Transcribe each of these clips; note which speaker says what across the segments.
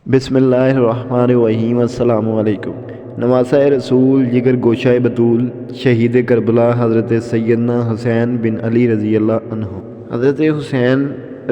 Speaker 1: بسم اللہ الرحمن الرحیم۔ السلام علیکم۔ نواسہ رسول، جگر گوشہ بطول، شہید کربلا حضرت سیدنا حسین بن علی رضی اللہ عنہ۔ حضرت حسین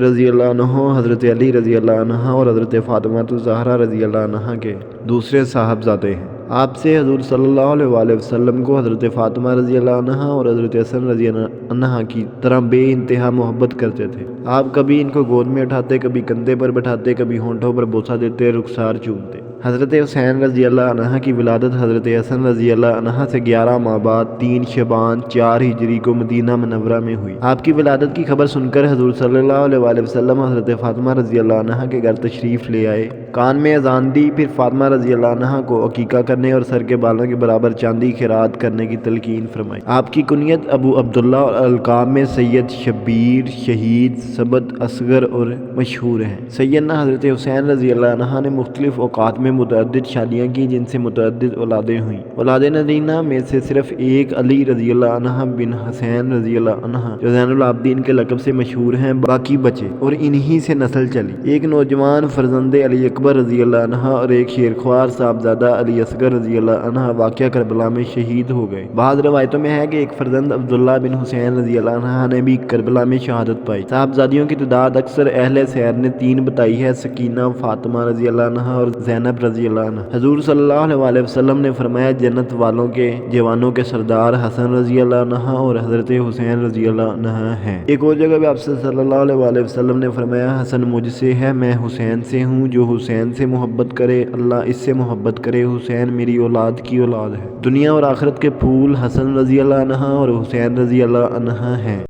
Speaker 1: رضی اللہ عنہ حضرت علی رضی اللہ عنہ اور حضرت فاطمہ الزہرا رضی اللہ عنہ کے دوسرے صاحبزادے ہیں۔ آپ سے حضور صلی اللہ علیہ وآلہ وسلم کو حضرت فاطمہ رضی اللہ عنہ اور حضرت حسن رضی اللہ عنہ کی طرح بے انتہا محبت کرتے تھے۔ آپ کبھی ان کو گود میں اٹھاتے، کبھی کندھے پر بٹھاتے، کبھی ہونٹوں پر بوسہ دیتے، رخسار چومتے۔ حضرت حسین رضی اللہ عنہ کی ولادت حضرت حسن رضی اللہ عنہ سے 11 ماہ بعد 3 شعبان 4 ہجری کو مدینہ منورہ میں ہوئی۔ آپ کی ولادت کی خبر سن کر حضور صلی اللہ علیہ وآلہ وسلم حضرت فاطمہ رضی اللہ عنہ کے گھر تشریف لے آئے، کان میں اذان دی، پھر فاطمہ رضی اللہ عنہ کو عقیقہ کرنے اور سر کے بالوں کے برابر چاندی خیرات کرنے کی تلقین فرمائی۔ آپ کی کنیت ابو عبداللہ اور القاب میں سید، شبیر، شہید، سبت، اصغر اور مشہور ہیں۔ سیدنا حضرت حسین رضی اللہ عنہ نے مختلف اوقات میں متعدد شادیاں کی، جن سے متعدد اولادیں ہوئیں۔ اولاد نذینہ میں سے صرف ایک علی رضی اللہ عنہ بن حسین رضی اللہ عنہ جو زین العابدین کے لقب سے مشہور ہیں، باقی بچے اور انہی سے نسل چلی۔ ایک نوجوان فرزند علی اکبر رضی اللہ عنہ اور ایک شیرخوار صاحبزادہ علی اصغر رضی اللہ عنہ واقعہ کربلا میں شہید ہو گئے۔ بعض روایتوں میں ہے کہ ایک فرزند عبداللہ بن حسین رضی اللہ عنہ نے بھی کربلا میں شہادت پائی۔ صاحبزادیوں کی تعداد اکثر اہل سیر نے 3 بتائی ہے: سکینہ، فاطمہ رضی اللہ عنہ اور زینب رضی اللہ عنہ۔ حضور صلی اللہ علیہ وآلہ وسلم نے فرمایا، جنت والوں کے جوانوں کے سردار حسن رضی اللہ عنہ اور حضرت حسین رضی اللہ عنہ ہیں۔ ایک اور جگہ بھی آپ صلی اللہ علیہ وآلہ وسلم نے فرمایا، حسن مجھ سے ہے، میں حسین سے ہوں، جو حسین سے محبت کرے اللہ اس سے محبت کرے، حسین میری اولاد کی اولاد ہے۔ دنیا اور آخرت کے پھول حسن رضی اللہ عنہ اور حسین رضی اللہ عنہ ہیں۔